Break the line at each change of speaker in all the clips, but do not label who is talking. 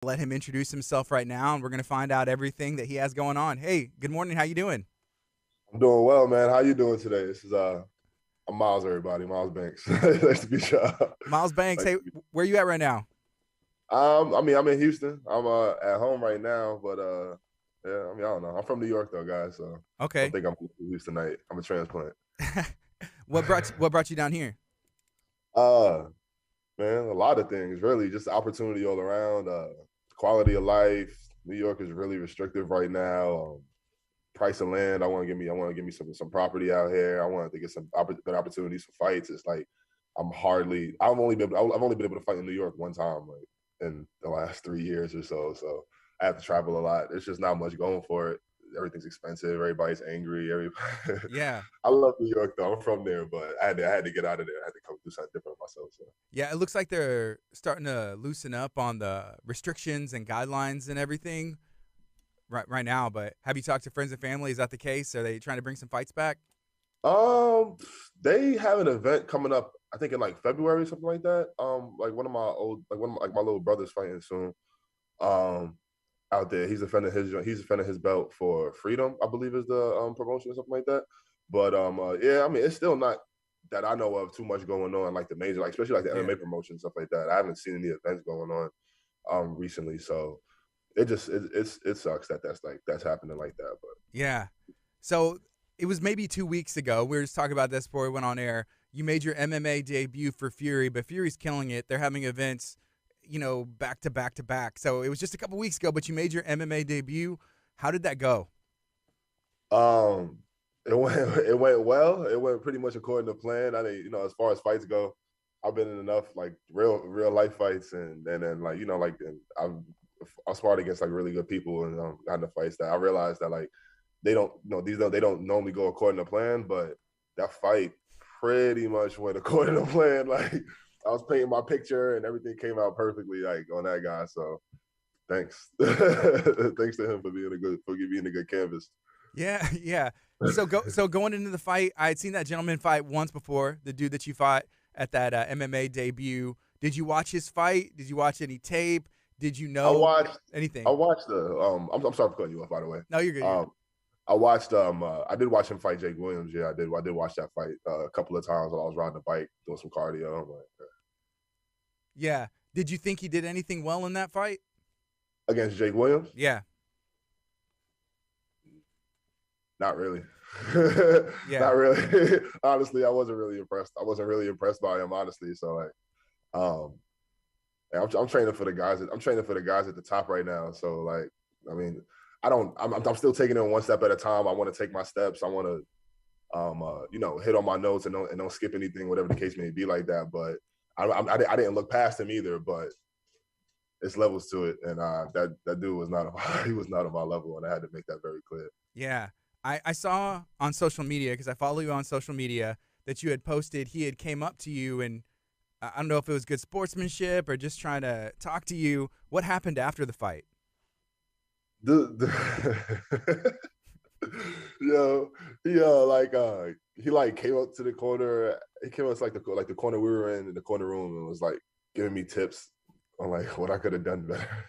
Let him introduce himself right now, and we're going to find out everything that he has going on. Hey, good morning. How you doing?
I'm doing well, man. How you doing today? This is I'm Miles, everybody. Miles Banks. Nice to meet you.
Miles Banks. Hey, where are you at right now?
I mean, I'm in Houston. I'm at home right now, but yeah, I mean, I don't know. I'm from New York though, guys. So don't
Okay.
think I'm from Houston tonight. I'm a transplant.
What brought you down here?
Uh, man, a lot of things really. Just opportunity all around. Quality of life. New York is really restrictive right now. Price of land. I want to give me some property out here. I want to get some good opportunities for fights. It's like I've only been able to fight in New York one time, like in the last 3 years or so. So I have to travel a lot. There's just not much going for it. Everything's expensive. Everybody's angry. Everybody.
Yeah.
I love New York though. I'm from there, but I had to get out of there. I had to come do something different myself. So
Yeah, it looks like they're starting to loosen up on the restrictions and guidelines and everything right now. But have you talked to friends and family? Is that the case? Are they trying to bring some fights back?
Um, they have an event coming up. I think in like February or something like that. Like one of my, like my little brother's fighting soon. Um, out there, he's defending his belt for Freedom, I believe is the promotion or something like that. But yeah, I mean, it's still not that I know of too much going on like the major, like especially like the
Yeah.
MMA promotion stuff like that. I haven't seen any events going on recently, so it sucks that that's happening like that. But
Yeah. So it was maybe 2 weeks ago. We were just talking about this before we went on air. You made your MMA debut for Fury, but Fury's killing it. They're having events, back to back to back. So it was just a couple weeks ago, but you made your MMA debut. How did that go?
Um, it went well. It went pretty much according to plan. I mean, as far as fights go, I've been in enough like real life fights, and then like like and I sparred against like really good people and got into fights that I realized that like they don't they don't normally go according to plan, but that fight pretty much went according to plan. Like I was painting my picture and everything came out perfectly like on that guy. So thanks, thanks to him for being a good canvas.
Yeah, yeah. So going into the fight, I had seen that gentleman fight once before, the dude that you fought at that MMA debut. Did you watch his fight? Did you watch any tape? Did you
I
know
watched I
anything?
watched the I'm sorry for cutting you off by the way.
No, you're good. You're good.
Um I watched I did watch him fight Jake Williams. Yeah, I did watch that fight a couple of times while I was riding the bike doing some cardio. I'm like,
Yeah. Did you think he did anything well in that fight?
against Jake Williams?
Yeah.
Not really.
Yeah.
Not really. Honestly, I wasn't really impressed. I wasn't really impressed by him, honestly. So like um yeah, I'm training for the guys. I'm training for the guys at the top right now. So like, I mean, I don't. I'm still taking it one step at a time. I want to take my steps. I want to hit on my notes and don't skip anything, whatever the case may be like that. But I didn't look past him either. But it's levels to it, and that dude was not he was not on my level, and I had to make that very clear.
Yeah. I saw on social media, because I follow you on social media, that you had posted he had came up to you, and I don't know if it was good sportsmanship or just trying to talk to you. What happened after the fight?
The yo he like came up to the corner. He came up to like the corner we were in the corner room and was like giving me tips on like what I could have done better.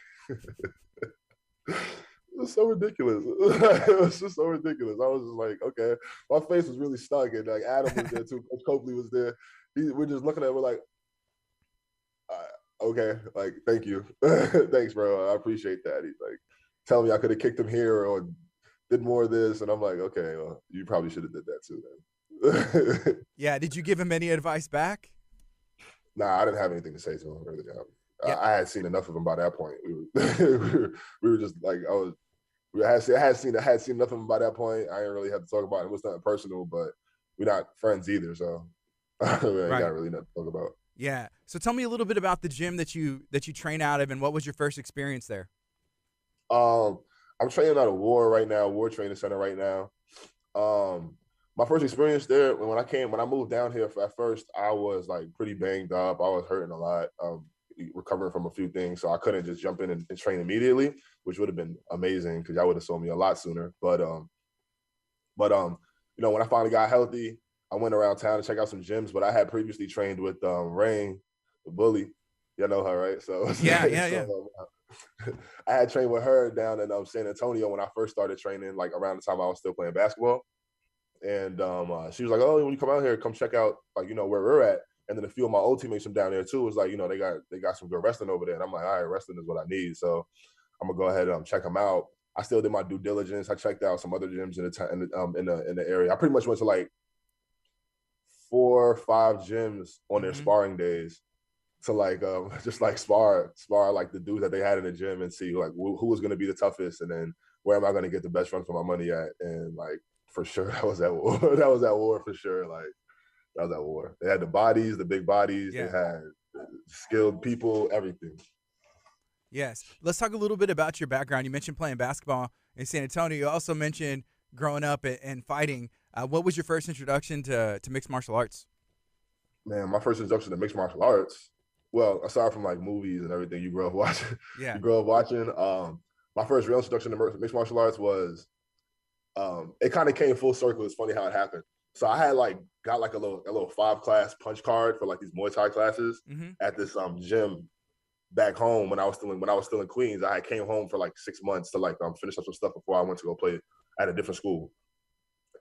It was so ridiculous. It was just so ridiculous. I was just like, okay. My face was really stuck, and like Adam was there too. Coach Copley was there. We're just looking at it, we're like, okay, like thank you, thanks, bro. I appreciate that. He's like, tell me I could have kicked him here or did more of this, and I'm like, okay, well, you probably should have did that too, then.
Yeah. Did you give him any advice back?
Nah, I didn't have anything to say to him. Really,
Yeah.
I had seen enough of him by that point. We were, we were just like, I had seen enough of him by that point. I didn't really have to talk about it. It was nothing personal, but we're not friends either, so I ain't
Right.
got really nothing to talk about.
Yeah. So tell me a little bit about the gym that you train out of, and what was your first experience there?
Um, I'm training at a War Training Center right now. My first experience there when I moved down here at first, I was like pretty banged up. I was hurting a lot, recovering from a few things, so I couldn't just jump in and train immediately, which would have been amazing because I would have sold me a lot sooner. But when I finally got healthy, I went around town to check out some gyms. But I had previously trained with Rain, the bully. You know her, right? So,
Yeah. Yeah. Yeah.
so I had trained with her down in San Antonio when I first started training, like around the time I was still playing basketball. And she was like, "Oh, when you come out here, come check out like where we're at." And then a few of my old teammates from down there too was like, they got some good wrestling over there. And I'm like, all right, wrestling is what I need. So I'm gonna go ahead and check them out. I still did my due diligence. I checked out some other gyms in the area. I pretty much went to like 4 or 5 gyms on their sparring days to like just like spar like the dudes that they had in the gym and see like who was going to be the toughest, and then where am I going to get the best run for my money at. And like for sure that was at war. That was at war for sure. Like that was at war. They had the bodies, the big bodies.
Yeah.
They had skilled people, everything.
Yes. Let's talk a little bit about your background. You mentioned playing basketball in San Antonio. You also mentioned growing up and fighting. What was your first introduction to mixed martial arts?
Man, my first introduction to mixed martial arts, well, aside from like movies and everything you grow up watching, my first real introduction to mixed martial arts was, it kind of came full circle. It's funny how it happened. So I had like got like a little 5-class punch card for like these Muay Thai classes at this gym back home when I was still in Queens. I came home for like 6 months to like finish up some stuff before I went to go play at a different school.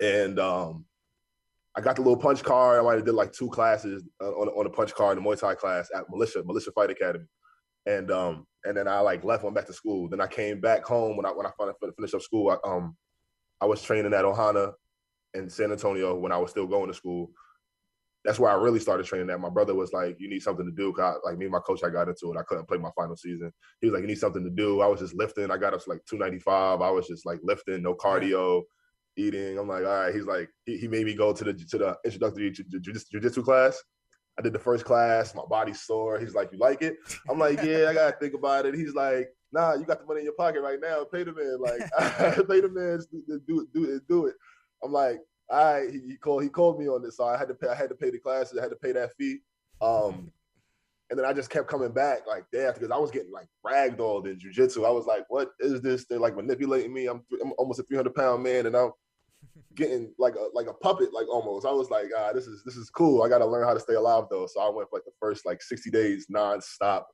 And I got the little punch card. I might have did like 2 classes on the punch card in the Muay Thai class at Militia Fight Academy. And then I like left, went back to school. Then I came back home when I finally finished up school. I was training at Ohana in San Antonio when I was still going to school. That's where I really started training at. My brother was like, "You need something to do." Like me and my coach, I got into it. I couldn't play my final season. He was like, "You need something to do." I was just lifting. I got up to like 295. I was just like lifting, no cardio, eating. I'm like, all right. He's like, he made me go to the introductory jiu-jitsu class. I did the first class. My body's sore. He's like, "You like it?" I'm like, "Yeah, I gotta think about it." He's like, "Nah, you got the money in your pocket right now. Pay the man. Like, pay the man. Do it." I'm like, all right. He called me on this, so I had to pay the classes. I had to pay that fee. And then I just kept coming back like day after, because I was getting like ragdolled in jiu-jitsu. I was like, "What is this? They're like manipulating me. I'm almost a 300-pound man, and I'm getting like a puppet, like almost." I was like, this is cool. I got to learn how to stay alive though. So I went for like the first like 60 days nonstop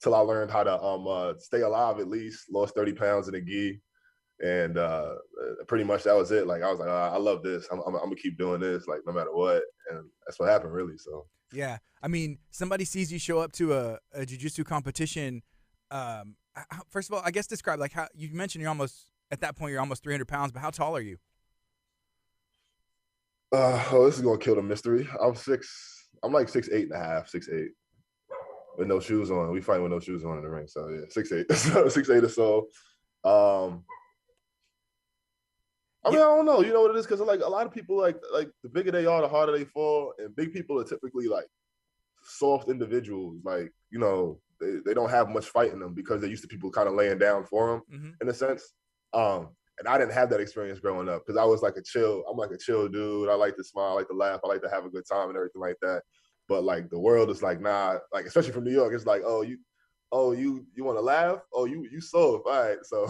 till I learned how to stay alive at least. Lost 30 pounds in a gi. And pretty much that was it. Like I was like, I love this. I'm gonna keep doing this, like no matter what. And that's what happened, really. So
yeah, I mean, somebody sees you show up to a jiu-jitsu competition. First of all, I guess describe like how you mentioned at that point you're almost 300 pounds, but how tall are you?
This is gonna kill the mystery. I'm like 6'8.5", 6'8", with no shoes on. We fight with no shoes on in the ring. So yeah, 6'8", 6'8" or so. I mean, I don't know. You know what it is? Because like a lot of people, like the bigger they are, the harder they fall. And big people are typically like soft individuals. Like, they don't have much fight in them because they're used to people kind of laying down for them in a sense. And I didn't have that experience growing up because I was like I'm like a chill dude. I like to smile, I like to laugh, I like to have a good time and everything like that. But like the world is like, nah, like especially from New York, it's like, you want to laugh? Oh, you soft. All right. So,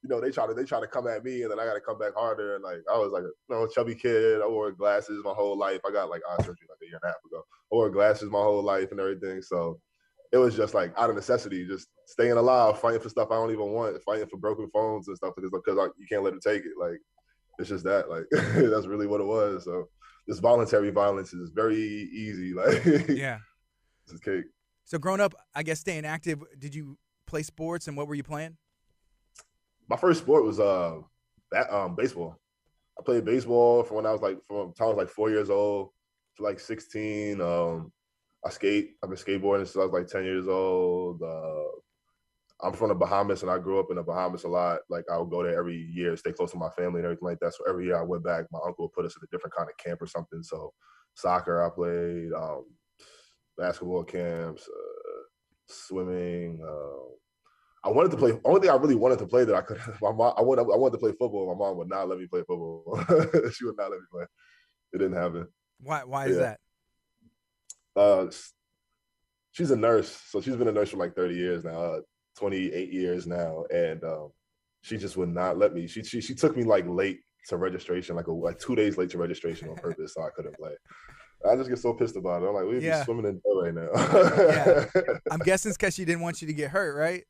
they try to come at me, and then I got to come back harder. And like, I was like a chubby kid. I wore glasses my whole life. I got like eye surgery like a year and a half ago. I wore glasses my whole life and everything. So it was just like out of necessity, just staying alive, fighting for stuff I don't even want, fighting for broken phones and stuff because like, you can't let them take it. Like, it's just that, like, that's really what it was. So this voluntary violence is very easy. Like,
yeah,
it's a cake.
So growing up, I guess staying active, did you play sports and what were you playing?
My first sport was baseball. I played baseball from the time I was like 4 years old to like 16. I've been skateboarding since I was like 10 years old. I'm from the Bahamas and I grew up in the Bahamas a lot. Like I would go there every year, stay close to my family and everything like that. So every year I went back, my uncle would put us in a different kind of camp or something. So soccer I played, basketball camps, swimming. I wanted to play. Only thing I really wanted to play that I could. My mom. I wanted to play football. My mom would not let me play football. She would not let me play. It didn't happen.
Why is that?
She's a nurse, so she's been a nurse for like 30 years now, 28 years now, and she just would not let me. She took me like late to registration, like 2 days late to registration on purpose, so I couldn't play. I just get so pissed about it. I'm like, we'd be swimming in dirt right now.
Yeah. I'm guessing it's because she didn't want you to get hurt, right?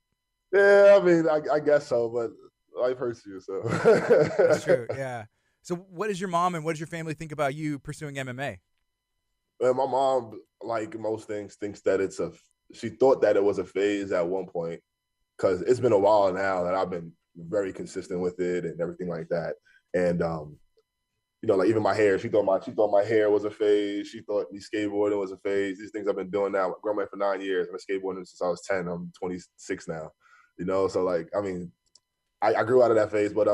Yeah, I mean, I guess so, but life hurts you, so.
That's true. Yeah. So, what does your mom and what does your family think about you pursuing MMA?
And my mom, like most things, thinks that she thought that it was a phase at one point because it's been a while now that I've been very consistent with it and everything like that. And like even my hair, she thought my hair was a phase. She thought me skateboarding was a phase. These things I've been doing now. I've grown up for 9 years. I've been skateboarding since I was 10. I'm 26 now. So like I mean, I grew out of that phase, but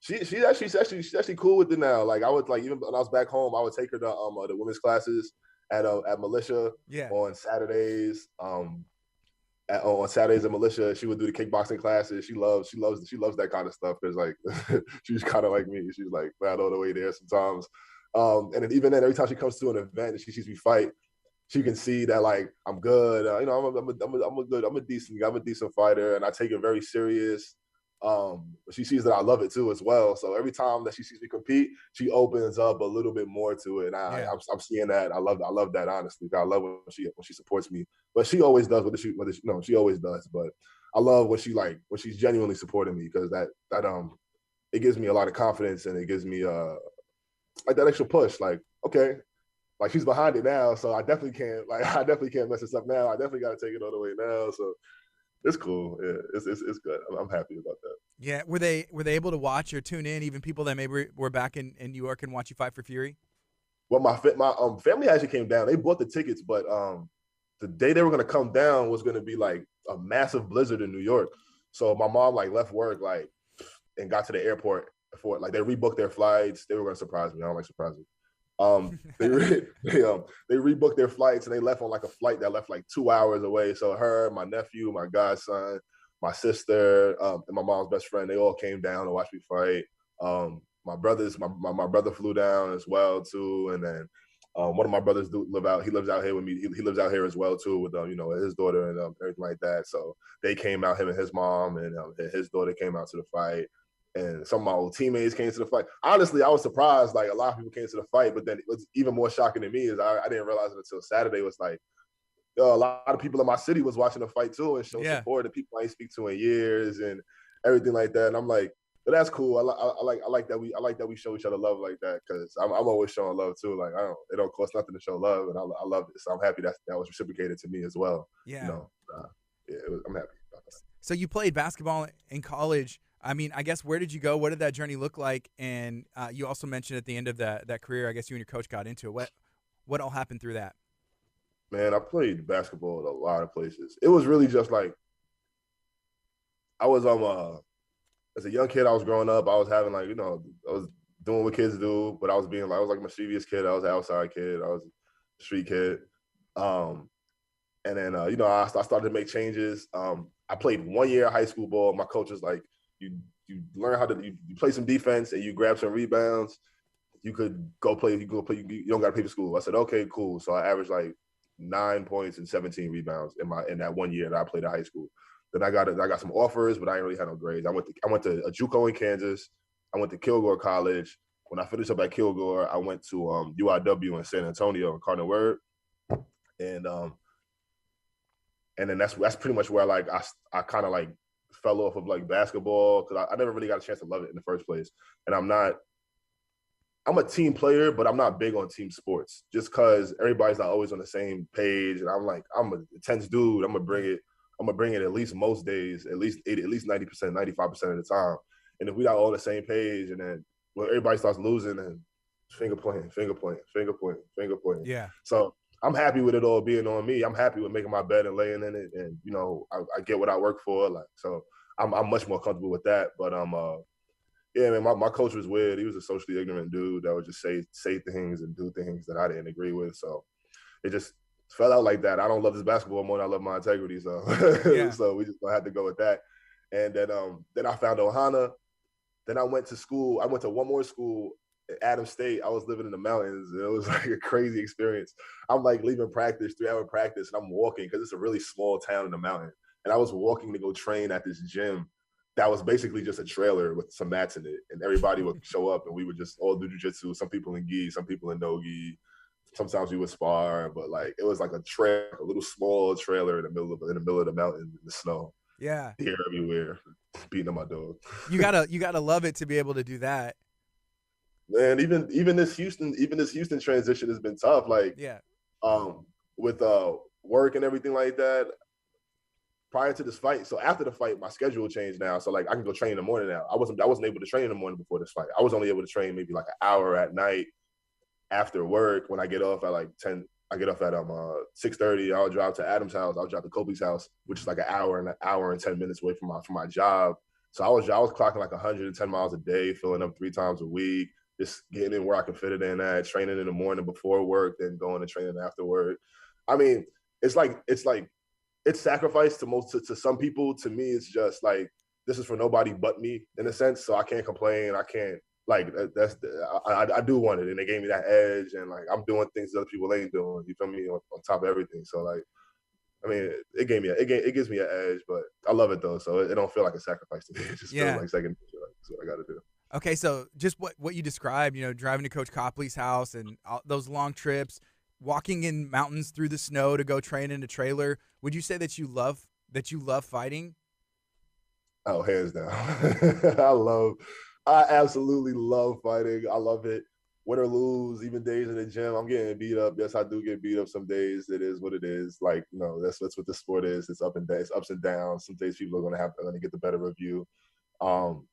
she's actually cool with it now. Like I would like even when I was back home, I would take her to the women's classes at Militia
Yeah.
on Saturdays. On Saturdays at Militia, she would do the kickboxing classes. She loves that kind of stuff because like she's kind of like me. She's like not all the way there sometimes. And then even then, every time she comes to an event and she sees me fight, she can see that like I'm good. I'm a decent fighter, and I take it very serious. She sees that I love it too as well. So every time that she sees me compete, she opens up a little bit more to it, and
Yeah.
I'm seeing that. I love that honestly. I love when she supports me, but she always does she always does. But I love when she's genuinely supporting me because that it gives me a lot of confidence and it gives me like that extra push. Like okay, like she's behind it now, so I definitely can't mess this up now. I definitely got to take it all the way now. So it's cool. Yeah, it's good. I'm happy about that.
Yeah. Were they able to watch or tune in? Even people that maybe were back in New York and watch you fight for Fury.
Well, my family actually came down. They bought the tickets, but the day they were gonna come down was gonna be like a massive blizzard in New York. So my mom like left work like and got to the airport before like they rebooked their flights. They were gonna surprise me. I don't like surprises. They rebooked their flights and they left on like a flight that left like 2 hours away. So her, my nephew, my godson, my sister, and my mom's best friend, they all came down to watch me fight. My brother flew down as well too, and then one of my brothers live out. He lives out here with me. He lives out here as well too with his daughter and everything like that. So they came out. Him and his mom and his daughter came out to the fight and some of my old teammates came to the fight. Honestly, I was surprised. Like a lot of people came to the fight, but then it was even more shocking to me is I didn't realize it until Saturday. It was like a lot of people in my city was watching the fight too and showing
Yeah.
support. The people I ain't speak to in years and everything like that. And I'm like, but that's cool. I like that we show each other love like that because I'm always showing love too. Like it don't cost nothing to show love, and I love it. So I'm happy that was reciprocated to me as well. You
Yeah.
know, yeah, I'm happy about that.
So you played basketball in college. I mean, I guess where did you go? What did that journey look like? And you also mentioned at the end of that career, I guess you and your coach got into it. What all happened through that?
Man, I played basketball at a lot of places. It was really just like I was as a young kid, I was growing up. I was having I was doing what kids do, but I was like a mischievous kid. I was an outside kid. I was a street kid. Um, and then I started to make changes. I played 1 year of high school ball. My coach was like, you learn how to you play some defense and you grab some rebounds. You could go play. You go play. You don't got to pay for school. I said, okay, cool. So I averaged like 9 points and 17 rebounds in that 1 year that I played at high school. Then I got some offers, but I didn't really have no grades. I went to a JUCO in Kansas. I went to Kilgore College. When I finished up at Kilgore, I went to UIW in San Antonio in Cardinal Word, and then that's pretty much where like I kind of like fell off of like basketball because I never really got a chance to love it in the first place. And I'm a team player, but I'm not big on team sports just because everybody's not always on the same page. And I'm like, I'm a intense dude. I'm gonna bring
Yeah.
it. I'm gonna bring it at least most days, at least 80, at least 90%, 95% of the time. And if we not all on the same page, and then when everybody starts losing, and finger pointing, finger pointing, finger pointing, finger pointing.
Yeah.
So I'm happy with it all being on me. I'm happy with making my bed and laying in it, and I get what I work for. Like so, I'm much more comfortable with that. But yeah, man, my coach was weird. He was a socially ignorant dude that would just say things and do things that I didn't agree with. So it just fell out like that. I don't love this basketball more than I love my integrity. So
Yeah.
so we just gonna have to go with that. And then I found Ohana. Then I went to school. I went to one more school at Adams State. I was living in the mountains. And it was like a crazy experience. I'm like leaving practice, 3 hour practice, and I'm walking because it's a really small town in the mountain. And I was walking to go train at this gym that was basically just a trailer with some mats in it. And everybody would show up and we would just all do jujitsu. Some people in gi, some people in no gi. Sometimes we would spar, but like it was like a little small trailer in the middle of the mountain in the snow.
Yeah.
here, everywhere, beating up my dog.
You gotta love it to be able to do that.
Man, even this Houston transition has been tough. Like
Yeah.
um with work and everything like that prior to this fight. So after the fight, my schedule changed now. So like I can go train in the morning now. I wasn't able to train in the morning before this fight. I was only able to train maybe like an hour at night after work when I get off at like 10. I get off at 6:30. I'll drive to Adam's house. I'll drive to Kobe's house, which is like an hour and 10 minutes away from my job. So I was clocking like 110 miles a day, filling up 3 times a week, just getting in where I can fit it in at, training in the morning before work, then going to training after work. I mean, it's like it's sacrifice to some people. To me, it's just like this is for nobody but me in a sense. So I can't complain. I can't like I do want it, and they gave me that edge, and like I'm doing things that other people ain't doing. You feel me? On top of everything. So like I mean, it gives me an edge, but I love it though. So it don't feel like a sacrifice to me. It just feels
Yeah.
like second nature. Like, that's what I got to do.
Okay, so just what you described, driving to Coach Copley's house and those long trips, walking in mountains through the snow to go train in a trailer. Would you say that you love fighting?
Oh, hands down. I absolutely love fighting. I love it. Win or lose, even days in the gym, I'm getting beat up. Yes, I do get beat up some days. It is what it is. Like, that's what the sport is. It's ups and downs. Some days people are gonna get the better of you. Um,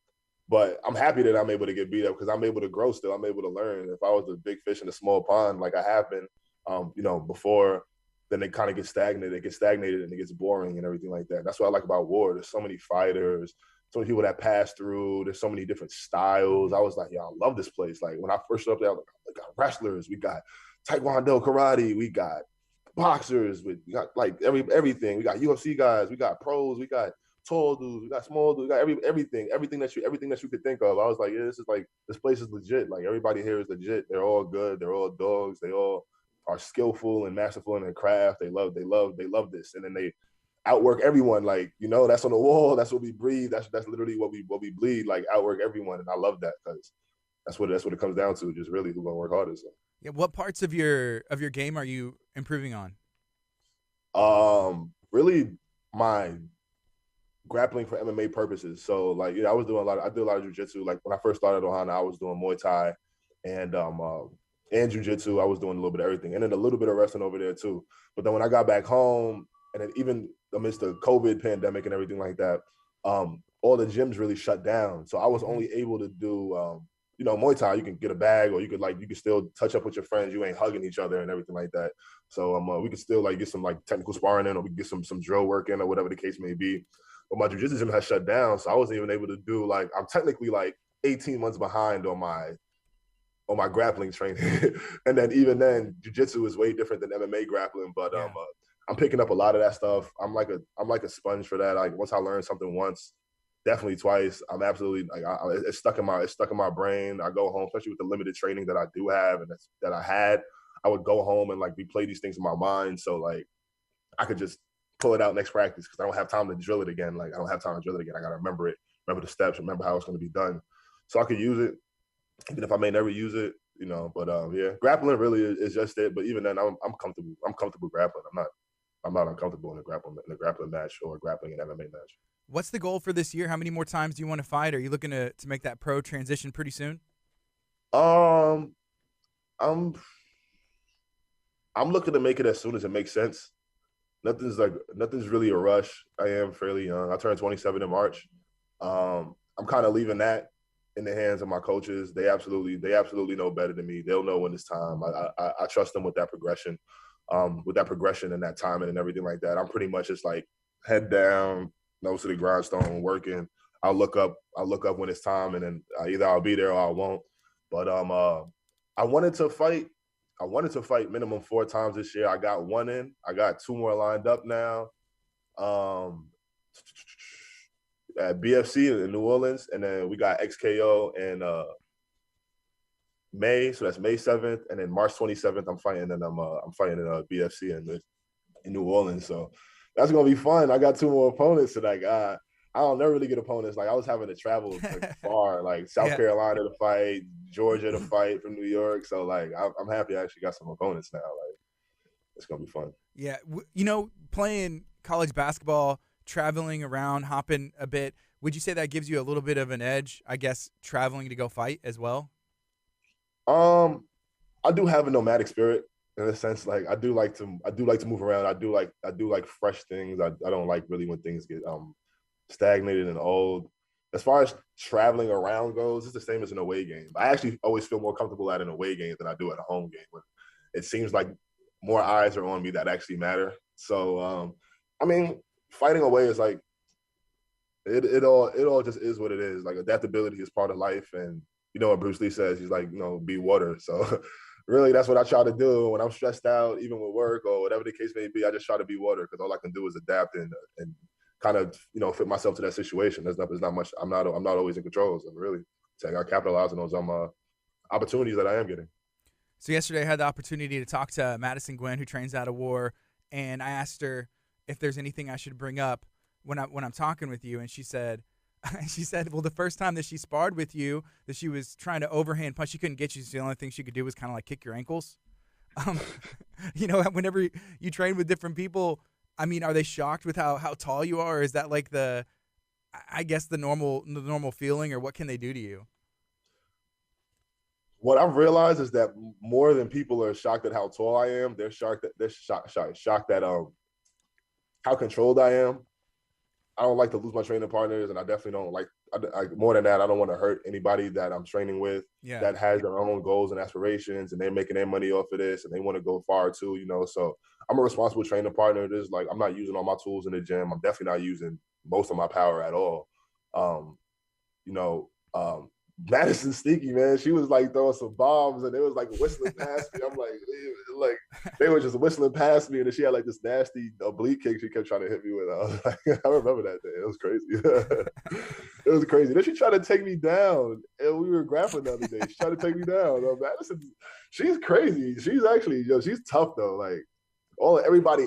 but I'm happy that I'm able to get beat up because I'm able to grow still. I'm able to learn. If I was a big fish in a small pond, like I have been, before, then it kind of gets stagnant. It gets stagnated and it gets boring and everything like that. That's what I like about war. There's so many fighters, so many people that pass through. There's so many different styles. I was like, I love this place. Like when I first showed up there, I was like, we got wrestlers, we got taekwondo, karate, we got boxers, we got like everything. We got UFC guys, we got pros, we got tall dudes, we got small dudes, we got everything that you could think of. I was like, yeah, this place is legit. Like everybody here is legit. They're all good. They're all dogs. They all are skillful and masterful in their craft. They love this, and then they outwork everyone. Like that's on the wall. That's what we breathe. That's literally what we bleed. Like outwork everyone, and I love that because that's what it comes down to. Just really who gonna work hardest.
Yeah. What parts of your game are you improving on?
Really my grappling for MMA purposes. So like, I did a lot of jujitsu. Like when I first started Ohana, I was doing Muay Thai and jujitsu. I was doing a little bit of everything, and then a little bit of wrestling over there too. But then when I got back home, and then even amidst the COVID pandemic and everything like that, all the gyms really shut down. So I was only able to do Muay Thai. You can get a bag, or you could still touch up with your friends. You ain't hugging each other and everything like that. So we could still like get some like technical sparring in, or we could get some drill work in, or whatever the case may be. But my jiu-jitsu gym has shut down, so I wasn't even able to do like I'm technically like 18 months behind on my grappling training. And then even then, jiu-jitsu is way different than MMA grappling. But
Yeah.
I'm picking up a lot of that stuff. I'm like a sponge for that. Like once I learn something once, definitely twice. I'm absolutely like it's stuck in my brain. I go home, especially with the limited training that I do have and that I had. I would go home and like replay these things in my mind. So like I could just pull it out next practice because I don't have time to drill it again. Like I don't have time to drill it again. I got to remember it, remember the steps, remember how it's going to be done. So I could use it, even if I may never use it. But yeah, grappling really is just it. But even then, I'm comfortable. I'm comfortable grappling. I'm not uncomfortable in a grappling match or grappling an MMA match.
What's the goal for this year? How many more times do you want to fight? Are you looking to make that pro transition pretty soon?
Um, I'm I'm looking to make it as soon as it makes sense. Nothing's really a rush. I am fairly young. I turned 27 in March. I'm kind of leaving that in the hands of my coaches. They absolutely know better than me. They'll know when it's time. I trust them with that progression and that timing and everything like that. I'm pretty much just like head down, nose to the grindstone, working. I'll look up when it's time, and then either I'll be there or I won't. But I wanted to fight. I wanted to fight minimum 4 times this year. I got one in. I got two more lined up now. Um, at BFC in New Orleans, and then we got XKO in May, so that's May 7th, and then March 27th I'm fighting, and I'm fighting in BFC in New Orleans. So that's gonna be fun. I got two more opponents, and like I don't never really get opponents. Like I was having to travel like far, like South
Yeah.
Carolina to fight, Georgia to fight from New York. So like I'm happy I actually got some opponents now. Like it's gonna be fun.
Yeah. Playing college basketball traveling around, hopping a bit. Would you say that gives you a little bit of an edge? I guess traveling to go fight as well.
Um, I do have a nomadic spirit in a sense. Like I do like to move around. I do like fresh things. I don't like really when things get stagnated and old. As far as traveling around goes, it's the same as an away game. I actually always feel more comfortable at an away game than I do at a home game. When it seems like more eyes are on me that actually matter. So, I mean, fighting away is like it all just is what it is. Like adaptability is part of life, and you know what Bruce Lee says. He's like, be water. So really, that's what I try to do when I'm stressed out, even with work or whatever the case may be. I just try to be water because all I can do is adapt and kind of fit myself to that situation. There's not much. I'm not always in control. So really, so I got to capitalize on those opportunities that I am getting.
So yesterday I had the opportunity to talk to Madison Gwen, who trains out of war, and I asked her if there's anything I should bring up when I'm talking with you, and she said, she said, well, the first time that she sparred with you, that she was trying to overhand punch, she couldn't get you. So the only thing she could do was kind of like kick your ankles. Um, whenever you train with different people, I mean, are they shocked with how tall you are? Or is that like I guess the normal feeling, or what can they do to you?
What I've realized is that more than people are shocked at how tall I am, shocked at how controlled I am. I don't like to lose my training partners, and I definitely don't like. More than that, I don't want to hurt anybody that I'm training with
Yeah.
that has their own goals and aspirations, and they're making their money off of this, and they want to go far too. So I'm a responsible training partner. This like I'm not using all my tools in the gym. I'm definitely not using most of my power at all. Um, you know, Madison Sneaky, man, she was like throwing some bombs and it was like whistling past me. I'm like they were just whistling past me, and then she had like this nasty oblique kick she kept trying to hit me with. I was like, I remember that day. It was crazy. It was crazy. Then she tried to take me down, and we were grappling the other day. She tried to take me down. Madison, she's crazy. She's actually, she's tough though. Like everybody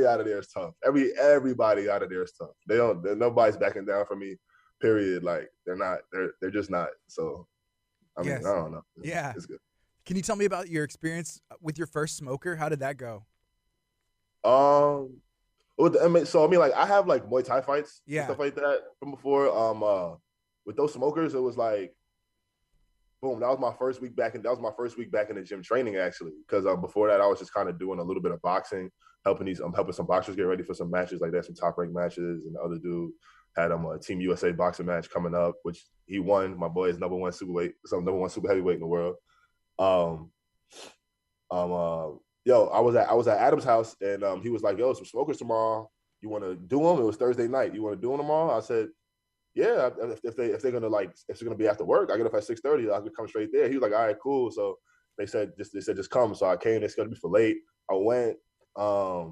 out of there is tough. Everybody out of there is tough. Nobody's backing down from me. Period. Like they're just not. So I mean, I
Yes.
don't know.
Yeah.
It's good.
Can you tell me about your experience with your first smoker? How did that go?
Um, so I mean, like I have like Muay Thai fights and
Yeah.
stuff like that from before. With those smokers, it was like boom. That was my first week back in the gym training actually. Because before that, I was just kind of doing a little bit of boxing, helping some boxers get ready for some matches like that, some top rank matches, and the other dude had a Team USA boxing match coming up, which he won. My boy is number one super heavyweight in the world. Um, um, uh, I was at Adam's house, and he was like, "Yo, some smokers tomorrow. You want to do them?" It was Thursday night. You want to do them tomorrow? I said, "Yeah. If they're gonna be after work, I get up at 6:30. I could come straight there." He was like, "All right, cool." So they said just come. So I came. It's gonna be for late. I went. I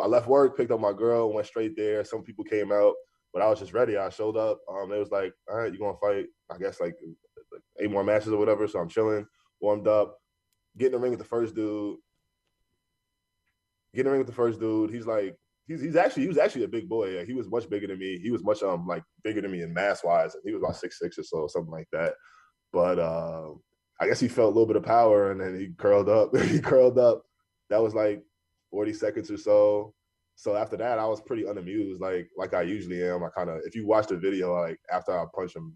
left work, picked up my girl, went straight there. Some people came out, but I was just ready. I showed up. It was like, all right, you gonna fight? I guess like 8 more matches or whatever. So I'm chilling, warmed up, get in the ring with the first dude. Get in the ring with the first dude. He's like, he was actually a big boy. Yeah. He was much bigger than me. He was much like bigger than me in mass wise. He was about 6'6" or so, something like that. But I guess he felt a little bit of power, and then he curled up. He curled up. That was like 40 seconds or so. So after that, I was pretty unamused, like I usually am. I kind of, if you watch the video, like after I punch him,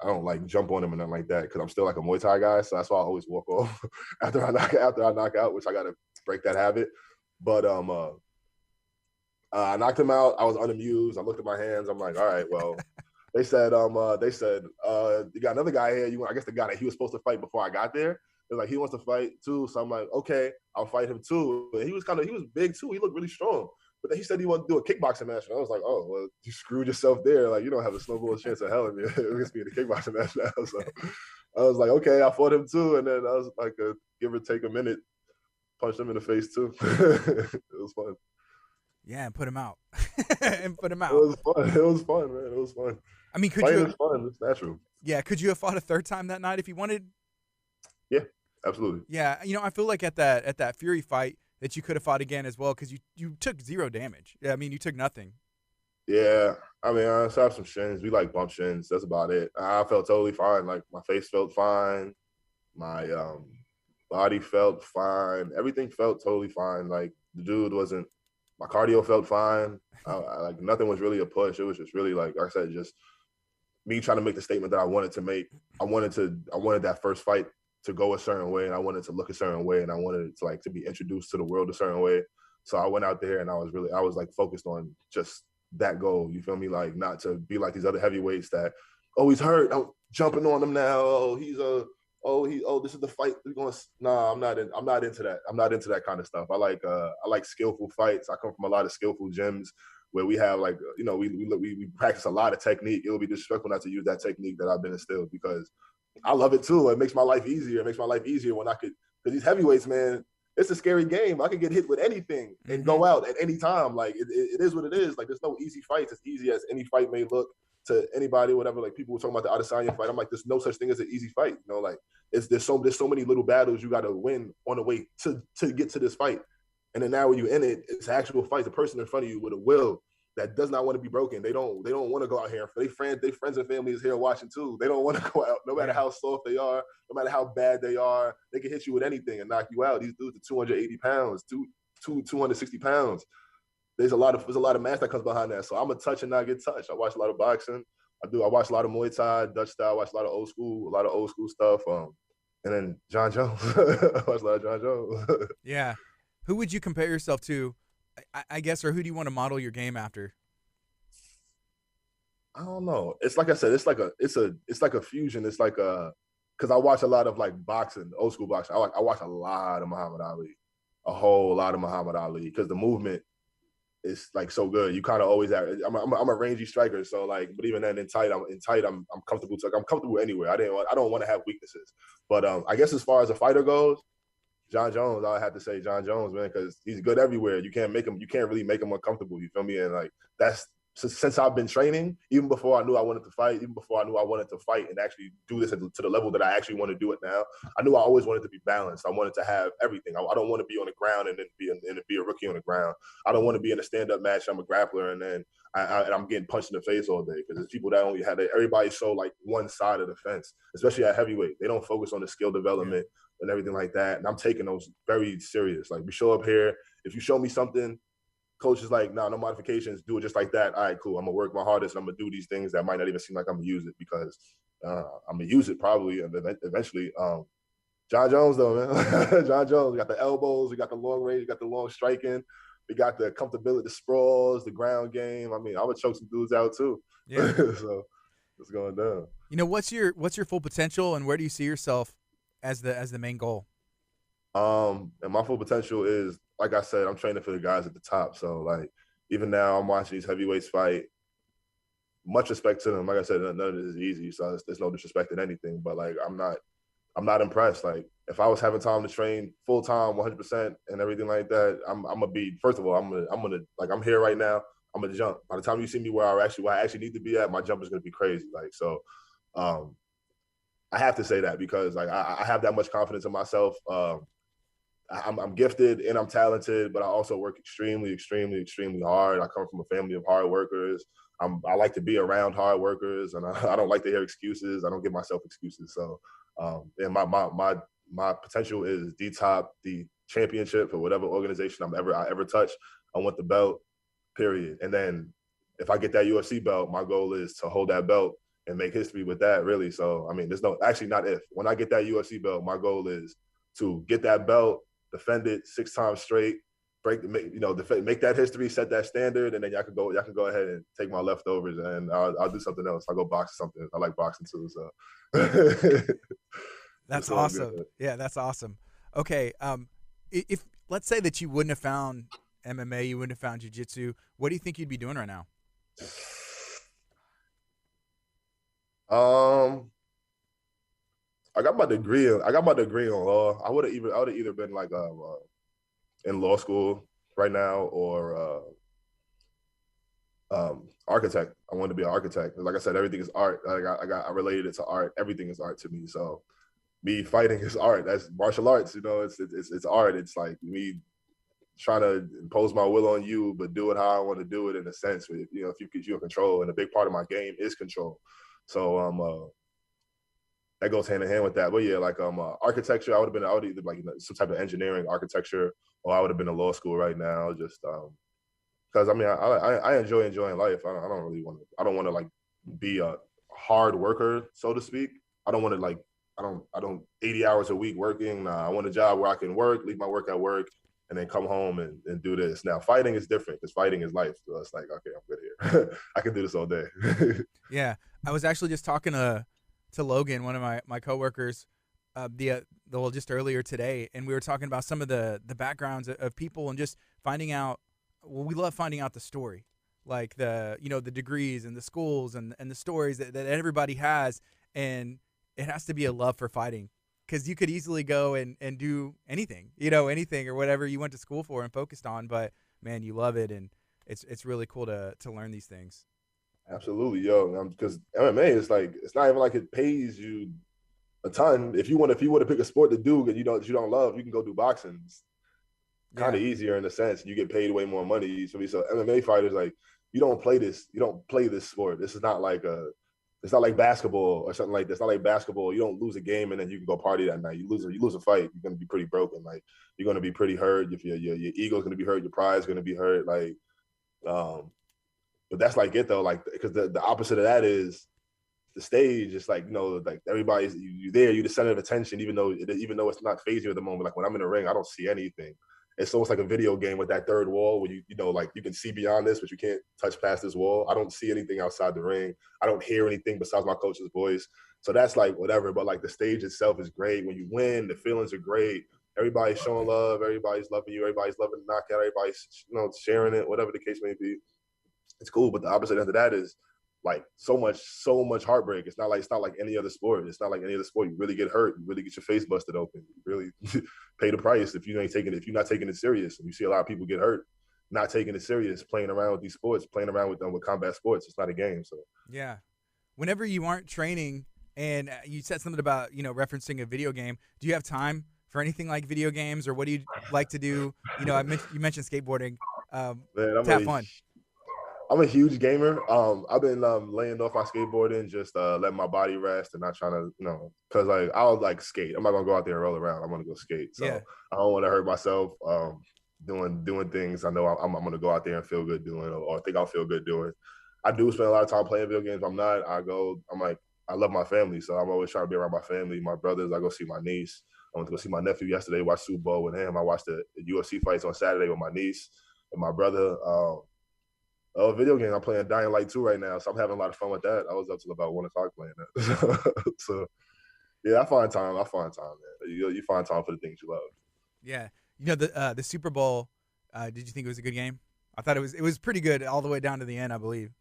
I don't like jump on him and nothing like that because I'm still like a Muay Thai guy. So that's why I always walk off after I knock out, which I got to break that habit. But I knocked him out. I was unamused. I looked at my hands. I'm like, all right, well, they said, you got another guy here. I guess the guy that he was supposed to fight before I got there. They're like, he wants to fight too. So I'm like, okay, I'll fight him too. And he was big too. He looked really strong. But then he said he wanted to do a kickboxing match. And I was like, oh, well, you screwed yourself there. Like, you don't have a snowball chance of hell against me in a kickboxing match now. So I was like, okay, I fought him too. And then I was like, give or take a minute, punched him in the face too. It was fun.
Yeah, and put him out. And put him
It
out.
was fun. It was fun, man. It was fun.
I mean, could
Fighting
you?
is fun. It's natural.
Yeah, could you have fought a third time that night if you wanted?
Yeah, absolutely.
Yeah, I feel like at that Fury fight that you could have fought again as well because you took zero damage. Yeah, I mean, you took nothing.
Yeah, I mean, I still have some shins. We like bump shins. That's about it. I felt totally fine. Like my face felt fine. My body felt fine. Everything felt totally fine. Like the dude wasn't My cardio felt fine. Like nothing was really a push. It was just really like I said, just me trying to make the statement that I wanted to make. I wanted that first fight to go a certain way, and I wanted to look a certain way, and I wanted it to like to be introduced to the world a certain way. So I went out there and I was like focused on just that goal. You feel me? Like not to be like these other heavyweights that, oh, he's hurt. I'm jumping on him now. Oh, he's a this is the fight. We're going. Nah, I'm not into that. I'm not into that kind of stuff. I like skillful fights. I come from a lot of skillful gyms where we have like we practice a lot of technique. It would be disrespectful not to use that technique that I've been instilled because I love it too. It makes my life easier. It makes my life easier when I could, because these heavyweights, man, it's a scary game. I could get hit with anything and go out at any time. Like it is what it is. Like there's no easy fights. As easy as any fight may look to anybody, whatever. Like people were talking about the Adesanya fight. I'm like, there's no such thing as an easy fight. You know, like there's so many little battles you got to win on the way to get to this fight. And then now when you're in it, it's actual fight. The person in front of you with a will that does not want to be broken. They don't want to go out here. They friends and family is here watching too. They don't want to go out, no matter how soft they are, no matter how bad they are. They can hit you with anything and knock you out. These dudes are 280 pounds, 260 pounds. There's a lot of mass that comes behind that. So I'm a touch and not get touched. I watch a lot of boxing. I watch a lot of Muay Thai, Dutch style. I watch a lot of old school stuff. And then John Jones. I watch a lot of John Jones.
Yeah. Who would you compare yourself to, I guess, or who do you want to model your game after?
I don't know. It's like I said, it's like a fusion. It's like because I watch a lot of like boxing, old school boxing. I watch a lot of Muhammad Ali, a whole lot of Muhammad Ali, because the movement is like so good. You kind of always have. I'm a rangy striker, so like, but even then I'm comfortable. I'm comfortable anywhere. I don't want to have weaknesses. But I guess as far as a fighter goes, John Jones, I have to say John Jones, man, because he's good everywhere. You can't really make him uncomfortable. You feel me? And like that's since I've been training, even before I knew I wanted to fight, even before I knew I wanted to fight and actually do this to the level that I actually want to do it now. I knew I always wanted to be balanced. I wanted to have everything. I don't want to be on the ground and then be a rookie on the ground. I don't want to be in a stand-up match. I'm a grappler and then I'm getting punched in the face all day because there's people that only had everybody show like one side of the fence, especially at heavyweight. They don't focus on the skill development and everything like that. And I'm taking those very serious. Like we show up here, if you show me something, coach is like, no modifications, do it just like that. All right, cool. I'm gonna work my hardest and I'm gonna do these things that might not even seem like I'm gonna use it because I'm gonna use it probably eventually. John Jones though, man. John Jones, we got the elbows, we got the long range, we got the long striking, we got the comfortability, the sprawls, the ground game. I mean, I would choke some dudes out too. Yeah. So it's going down.
You know, what's your full potential and where do you see yourself as the main goal?
And my full potential is, like I said, I'm training for the guys at the top. So like even now I'm watching these heavyweights fight. Much respect to them. Like I said, none of this is easy. So there's no disrespect in anything. But like I'm not impressed. Like if I was having time to train full time, 100% and everything like that, I'm gonna be. First of all, I'm gonna like I'm here right now. I'm gonna jump. By the time you see me where I actually need to be at, my jump is gonna be crazy. Like so, I have to say that because like I have that much confidence in myself. I'm gifted and I'm talented, but I also work extremely, extremely, extremely hard. I come from a family of hard workers. I like to be around hard workers, and I don't like to hear excuses. I don't give myself excuses. So, and my potential is D-top, the championship for whatever organization I ever touch. I want the belt, period. And then if I get that UFC belt, my goal is to hold that belt and make history with that, really. So, I mean, there's no, actually not if. When I get that UFC belt, my goal is to get that belt, defend it 6 times straight, make that history, set that standard, and then y'all can go ahead and take my leftovers and I'll do something else. I'll go box something. I like boxing too, so.
That's awesome. Yeah, that's awesome. Okay, if let's say that you wouldn't have found MMA, you wouldn't have found jiu-jitsu, what do you think you'd be doing right now?
I got my degree in law. I would have either been like in law school right now or architect. I wanted to be an architect. Like I said, everything is art. I related it to art. Everything is art to me. So me fighting is art. That's martial arts. You know, it's art. It's like me trying to impose my will on you, but do it how I want to do it in a sense. If you're in control, and a big part of my game is control. So that goes hand in hand with that. But yeah, like architecture, I would either like some type of engineering, architecture, or I would have been in law school right now. Just because I mean, I enjoy enjoying life. I don't really want to. I don't want to like be a hard worker, so to speak. I don't want to like. I don't 80 hours a week working. Nah, I want a job where I can work, leave my work at work, and then come home and do this. Now, fighting is different because fighting is life. So it's like, okay, I'm good here. I can do this all day.
Yeah, I was actually just talking to Logan, one of my coworkers, well, just earlier today, and we were talking about some of the backgrounds of people and just finding out. Well, we love finding out the story, like the degrees and the schools and the stories that everybody has, and it has to be a love for fighting, because you could easily go and do anything, anything or whatever you went to school for and focused on, but man, you love it, and it's really cool to learn these things.
Absolutely, yo. Because MMA is like it's not even like it pays you a ton. If you want to pick a sport to do that you don't love, you can go do boxing. It's kind
Yeah,
of easier in a sense. You get paid way more money. So MMA fighters like you don't play this. You don't play this sport. This is not like a. It's not like basketball or something like this. It's not like basketball. You don't lose a game and then you can go party that night. You lose a fight, you're gonna be pretty broken. Like you're gonna be pretty hurt. If your ego's gonna be hurt, your pride's gonna be hurt. Like, um, but that's like it though. Like because the opposite of that is the stage. It's like like everybody's you there. You're the center of attention, even though it's not phasing at the moment. Like when I'm in the ring, I don't see anything. It's almost like a video game with that third wall where like you can see beyond this, but you can't touch past this wall. I don't see anything outside the ring. I don't hear anything besides my coach's voice. So that's like whatever. But like the stage itself is great. When you win, the feelings are great. Everybody's showing love. Everybody's loving you. Everybody's loving the knockout. Everybody's sharing it. Whatever the case may be, it's cool. But the opposite end of that is like so much heartbreak. It's not like any other sport. It's not like any other sport. You really get hurt. You really get your face busted open. You really pay the price if you're not taking it serious. And you see a lot of people get hurt, not taking it serious, playing around with these sports, playing around with them with combat sports. It's not a game. So
yeah. Whenever you aren't training, and you said something about referencing a video game, do you have time for anything like video games, or what do you like to do? You mentioned skateboarding,
man,
to have fun.
I'm a huge gamer. I've been laying off my skateboarding, just letting my body rest and not trying to, because like I'll like skate. I'm not gonna go out there and roll around. I'm gonna go skate. So
Yeah.
I don't want to hurt myself. Doing things I know I'm gonna go out there and feel good doing, or think I'll feel good doing. I do spend a lot of time playing video games. I'm not. I'm like I love my family, so I'm always trying to be around my family, my brothers. I go see my niece. I went to go see my nephew yesterday. Watch Super Bowl with him. I watched the UFC fights on Saturday with my niece and my brother. Oh, video game. I'm playing Dying Light 2 right now, so I'm having a lot of fun with that. I was up till about 1 o'clock playing that. So yeah, I find time. Man. You find time for the things you love.
Yeah. The Super Bowl. Did you think it was a good game? I thought it was pretty good all the way down to the end, I believe.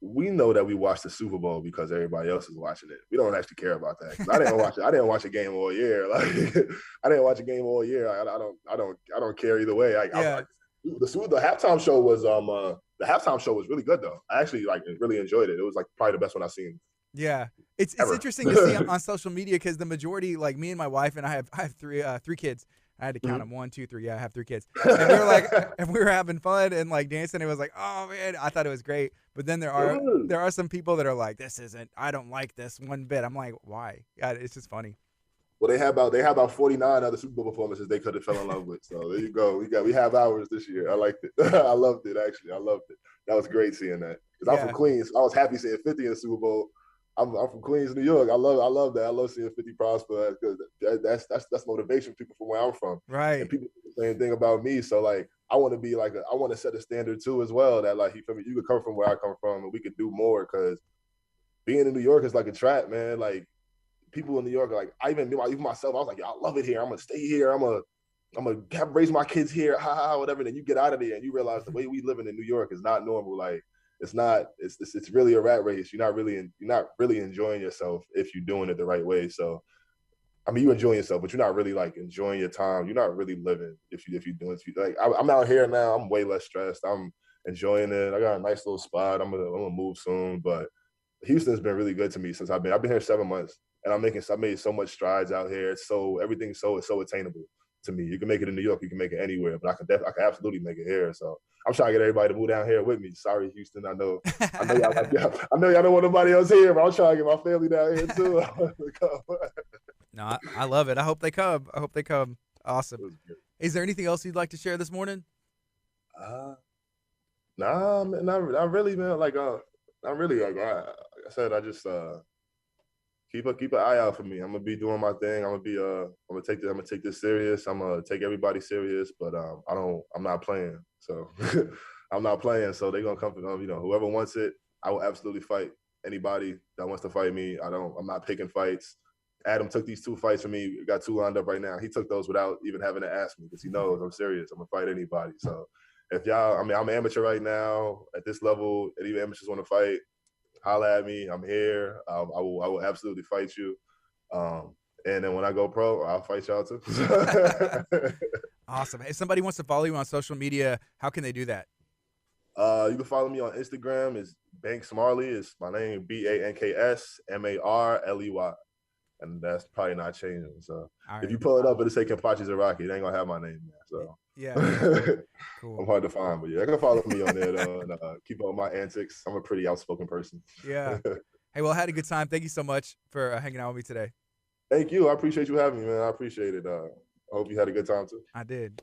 We know that we watch the Super Bowl because everybody else is watching it. We don't actually care about that. I didn't watch it. I didn't watch a game all year. Like I didn't watch a game all year. I don't care either way.
Yeah.
The halftime show was really good though. I actually really enjoyed it. It was like probably the best one I've seen.
Yeah. It's
ever.
interesting to see on social media, because the majority, like me and my wife, and I have three kids. I had to count them. 1, 2, 3. Yeah, I have 3 kids. And we were and we were having fun and like dancing. It was like, oh man, I thought it was great. But then there are some people that are like, I don't like this one bit. I'm like, why? Yeah, it's just funny.
Well, they have about 49 other Super Bowl performances they could have fell in love with. So there you go. We have ours this year. I liked it. I loved it actually. I loved it. That was great seeing that. Because I'm from Queens. I was happy seeing 50 in the Super Bowl. I'm from Queens, New York. I love that. I love seeing 50 prosper because that's motivation for people from where I'm from.
Right.
And people do the same thing about me. So like I want to be I want to set a standard too as well, that like you could come from where I come from and we could do more, because being in New York is like a trap, man. Like people in New York are like, even myself, I was like, I love it here. I'm gonna stay here. I'm gonna raise my kids here, whatever. Then you get out of there and you realize the way we living in New York is not normal. Like it's not. It's really a rat race. You're not really enjoying yourself if you're doing it the right way. So, I mean, you enjoy yourself, but you're not really like enjoying your time. You're not really living if you're doing it. Like I'm out here now. I'm way less stressed. I'm enjoying it. I got a nice little spot. I'm gonna move soon, but Houston's been really good to me since I've been here 7 months, and I made so much strides out here. So everything's so attainable to me. You can make it in New York, you can make it anywhere, but I can absolutely make it here. So I'm trying to get everybody to move down here with me. Sorry, Houston. I know y'all don't want nobody else here, but I'm trying to get my family down here too.
No, I love it. I hope they come. Awesome. Is there anything else you'd like to share this morning?
Nah, man, not really, man. Like, not really. Like I said, I just keep an eye out for me. I'm gonna be doing my thing. I'm gonna take this serious. I'm gonna take everybody serious, but I'm not playing. So I'm not playing. So they're gonna come for them. You know, whoever wants it, I will absolutely fight anybody that wants to fight me. I'm not picking fights. Adam took these 2 fights from me. Got 2 lined up right now. He took those without even having to ask me because he knows I'm serious. I'm gonna fight anybody. So if y'all, I mean, I'm an amateur right now at this level. Any amateurs want to fight, holla at me. I'm here. I will absolutely fight you. Um, and then when I go pro, I'll fight y'all too.
Awesome. If somebody wants to follow you on social media, how can they do that?
You can follow me on Instagram. It's Banks Marley. It's my name, BanksMarley, and that's probably not changing. So
All
if
right.
you pull it up, it'll say Kenpachi Zaraki. It ain't gonna have my name there. So
Yeah.
I'm
Cool.
hard to find, but yeah, I can follow me on there though, and keep up with my antics. I'm a pretty outspoken person.
Yeah. Hey, well, I had a good time. Thank you so much for hanging out with me today.
Thank you. I appreciate you having me, man. I appreciate it. I hope you had a good time too.
I did.